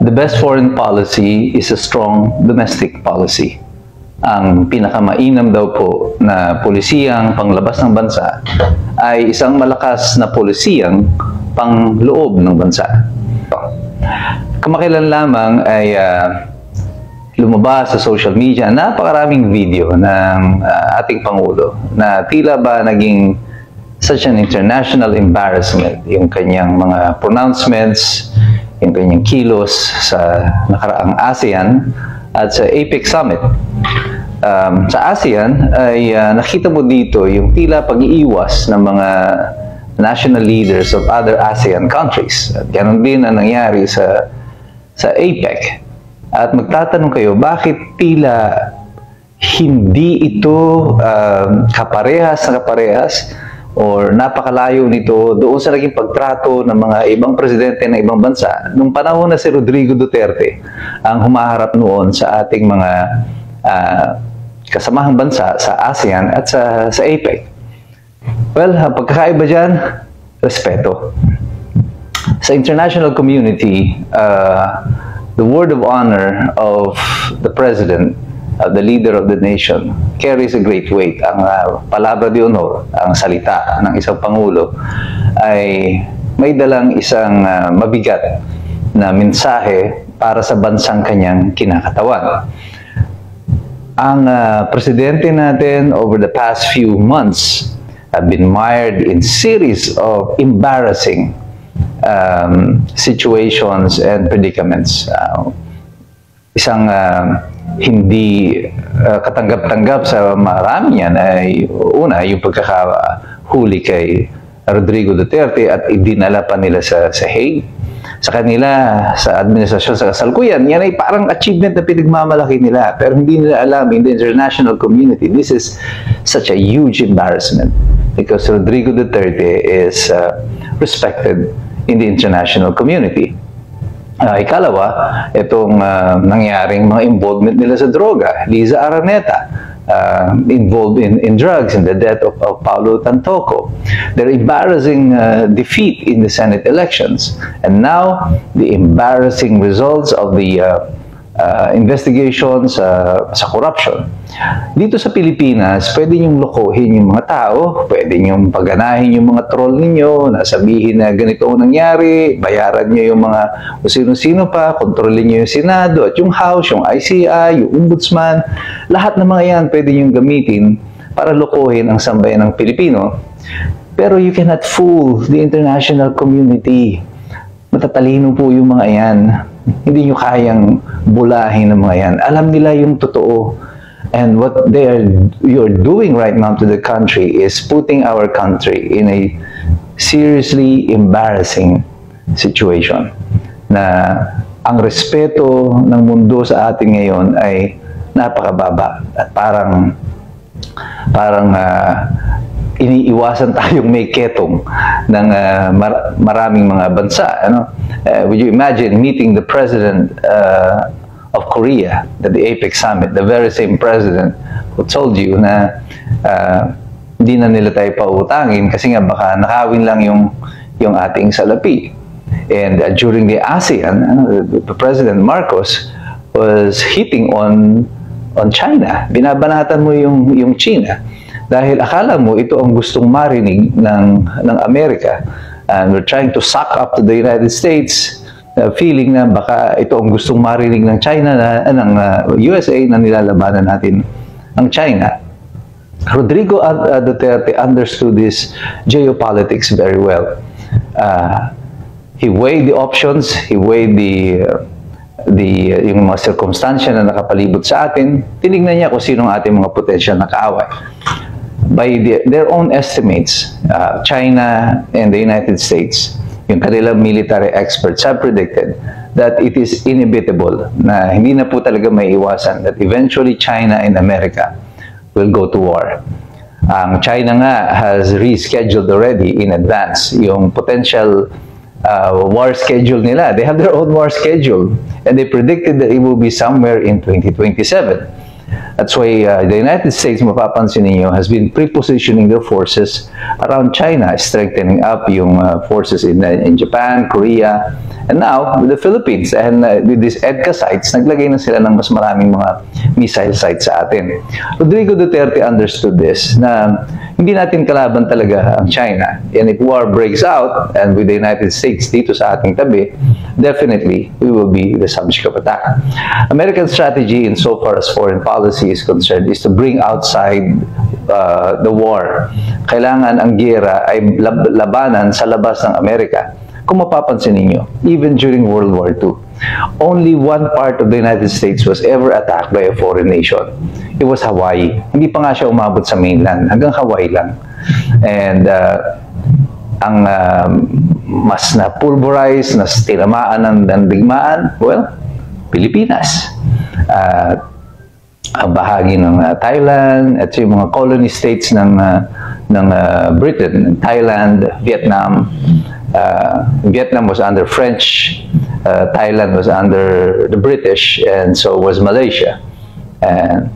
The best foreign policy is a strong domestic policy. Ang pinakamainam daw po na polisiyang panglabas ng bansa ay isang malakas na polisiyang pangloob ng bansa. Kamakailan lamang ay lumabas sa social media napakaraming video ng ating Pangulo na tila ba naging such an international embarrassment yung kanyang mga pronouncements, yung kanyang kilos sa nakaraang ASEAN at sa APEC Summit. Sa ASEAN ay nakita mo dito yung tila pag-iiwas ng mga national leaders of other ASEAN countries. At ganoon din ang nangyari sa APEC. At magtatanong kayo, bakit tila hindi ito kaparehas na kaparehas or napakalayo nito doon sa naging pagtrato ng mga ibang presidente ng ibang bansa nung panahon na si Rodrigo Duterte ang humaharap noon sa ating mga kasamahang bansa sa ASEAN at sa APEC. Well, ang pagkakaiba dyan, respeto. Sa international community, the word of honor of the president, the leader of the nation, carries a great weight. Ang palabra de honor, ang salita ng isang pangulo, ay may dalang isang mabigat na mensahe para sa bansang kanyang kinakatawan. Ang presidente natin over the past few months have been mired in series of embarrassing situations and predicaments. Isang hindi katanggap-tanggap sa marami yan ay una, yung pagkakahuli kay Rodrigo Duterte at idinala pa nila sa Hague. Sa kanila, sa administrasyon, sa kasalukuyan, yan ay parang achievement na pinagmamalaki nila. Pero hindi nila alam in the international community, this is such a huge embarrassment because Rodrigo Duterte is respected in the international community. Ikalawa, itong nangyaring mga involvement nila sa droga. Liza Araneta, involved in drugs, in the death of Paulo Tantoco. Their embarrassing defeat in the Senate elections. And now, the embarrassing results of the investigations sa corruption. Dito sa Pilipinas, pwede niyong lokohin yung mga tao, pwede niyong paganahin yung mga troll ninyo, nasabihin na ganito ang nangyari, bayaran niyo yung mga sino-sino pa, kontrolin niyo yung Senado at yung House, yung ICI, yung Ombudsman. Lahat ng mga yan pwede niyong gamitin para lokohin ang sambayan ng Pilipino. Pero you cannot fool the international community. Matatalino po yung mga yan. Hindi nyo kayang bulahin ng mga yan. Alam nila yung totoo. And what you're doing right now to the country is putting our country in a seriously embarrassing situation. Na ang respeto ng mundo sa atin ngayon ay napakababa at parang iniiwasan tayong may ketong ng maraming mga bansa. Would you imagine meeting the president of Korea at the APEC Summit, the very same president who told you na hindi na nila tayo pautangin kasi nga baka nakawin lang yung ating salapi. And during the ASEAN, the President Marcos was hitting on China. Binabanatan mo yung China. Dahil akala mo ito ang gustong marinig ng Amerika. And we're trying to suck up to the United States, feeling na baka ito ang gustong marinig ng China, ng USA na nilalabanan natin ang China. Rodrigo Duterte understood this geopolitics very well. He weighed the options, he weighed yung mga circumstansya na nakapalibot sa atin, tinignan niya kung sino ang ating mga potensyal na kaaway. By their own estimates, China and the United States, yung kanilang military experts have predicted that it is inevitable, na hindi na po talaga may iwasan, that eventually China and America will go to war. Ang China nga has rescheduled already in advance yung potential war schedule nila. They have their own war schedule and they predicted that it will be somewhere in 2027. That's why the United States, mapapansin ninyo, has been pre-positioning their forces around China, strengthening up yung forces in Japan, Korea, and now with the Philippines. And with these EDCA sites, naglagay na sila ng mas maraming mga missile sites sa atin. Rodrigo Duterte understood this, na hindi natin kalaban talaga ang China. And if war breaks out, and with the United States dito sa ating tabi, definitely we will be the subject of attack. American strategy insofar as foreign policy is concerned is to bring outside the war. Kailangan ang giyera ay labanan sa labas ng Amerika. Kung mapapansin ninyo, even during World War II, only one part of the United States was ever attacked by a foreign nation. It was Hawaii. Hindi pa nga siya umabot sa mainland, hanggang Hawaii lang. And ang mas na-pulverize, na tinamaan ng digmaan, well, Pilipinas. Ang bahagi ng Thailand at yung mga colony states ng Britain, Thailand, Vietnam. Vietnam was under French, Thailand was under the British, and so was Malaysia, and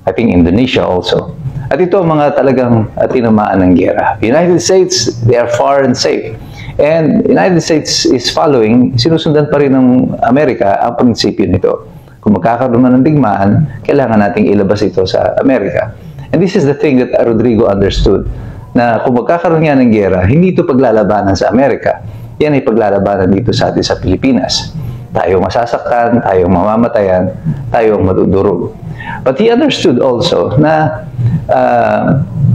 I think Indonesia also. At ito mga talagang tinamaan ng giyera. United States, they are far and safe. And United States is following, sinusundan pa rin ng Amerika ang prinsipyo nito. Kung magkakaroon man ng digmaan, kailangan nating ilabas ito sa Amerika. And this is the thing that Rodrigo understood, na kung magkakaroon nga ng giyera, hindi ito paglalabanan sa Amerika. Yan ay paglalabanan dito sa atin sa Pilipinas. Tayo masasaktan, tayo mamamatayan, tayo madudurog. But he understood also na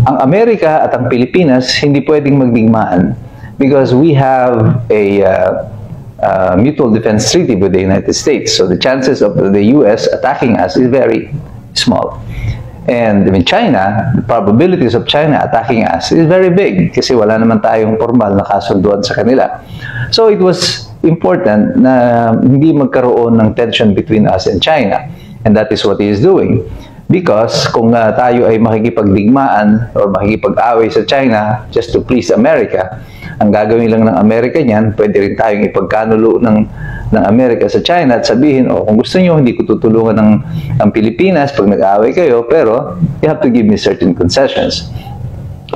ang Amerika at ang Pilipinas hindi pwedeng magdigmaan because we have a mutual defense treaty with the United States. So the chances of the US attacking us is very small. And in China, the probabilities of China attacking us is very big kasi wala naman tayong formal na kasunduan sa kanila. So it was important na hindi magkaroon ng tension between us and China. And that is what he is doing. Because kung tayo ay makikipagdigmaan or makikipag-away sa China just to please America, ang gagawin lang ng Amerika niyan, pwede rin tayong ipagkanulo ng Amerika sa China at sabihin, kung gusto niyo, hindi ko tutulungan ang Pilipinas pag nag-aaway kayo, pero you have to give me certain concessions.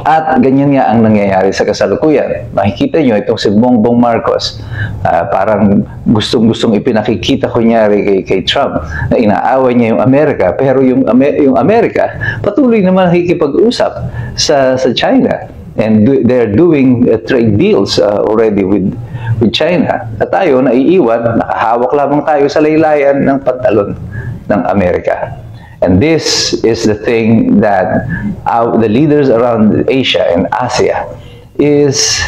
At ganyan nga ang nangyayari sa kasalukuyan. Makikita nyo itong si Bongbong Marcos, parang gustong-gustong ipinakikita kunyari kay Trump na inaaway niya yung Amerika, pero yung Amerika patuloy naman nakikipag-usap sa China. And they're doing trade deals already with China. At tayo, naiiwan, nakahawak lamang tayo sa laylayan ng pantalon ng Amerika. And this is the thing that the leaders around Asia and Asia is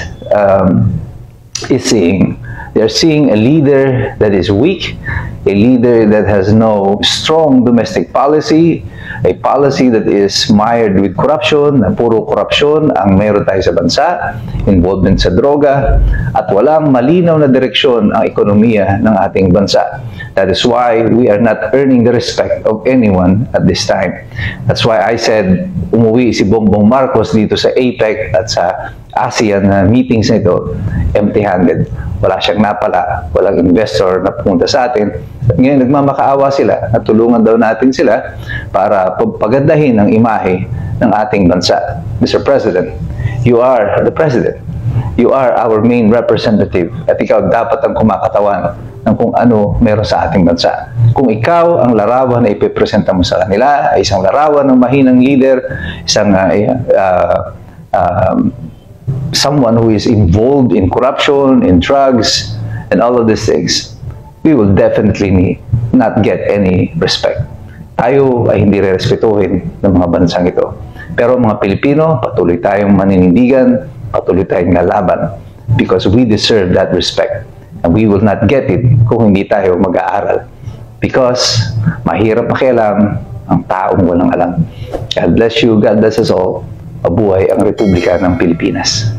seeing. They're seeing a leader that is weak, a leader that has no strong domestic policy, a policy that is mired with corruption, na puro korupsyon ang meron tayo sa bansa, involvement sa droga, at walang malinaw na direksyon ang ekonomiya ng ating bansa. That is why we are not earning the respect of anyone at this time. That's why I said, umuwi si Bongbong Marcos dito sa APEC at sa ASEAN meetings nito, empty-handed. Wala siyang napala, walang investor na pumunta sa atin. At ngayon, nagmamakaawa sila at tulungan daw natin sila para pagandahin ang imahe ng ating bansa. Mr. President, you are the President. You are our main representative at ikaw dapat ang kumakatawan ng kung ano meron sa ating bansa. Kung ikaw ang larawan na ipipresenta mo sa kanila, ay isang larawan ng mahinang leader, isang someone who is involved in corruption, in drugs, and all of these things, we will definitely not get any respect. Tayo ay hindi re-respetuhin ng mga bansang ito. Pero mga Pilipino, patuloy tayong maninindigan, patuloy tayong lalaban because we deserve that respect. And we will not get it kung hindi tayo mag-aaral. Because mahirap makialam ang taong walang alam. God bless you, God bless us all. Mabuhay ang Republika ng Pilipinas.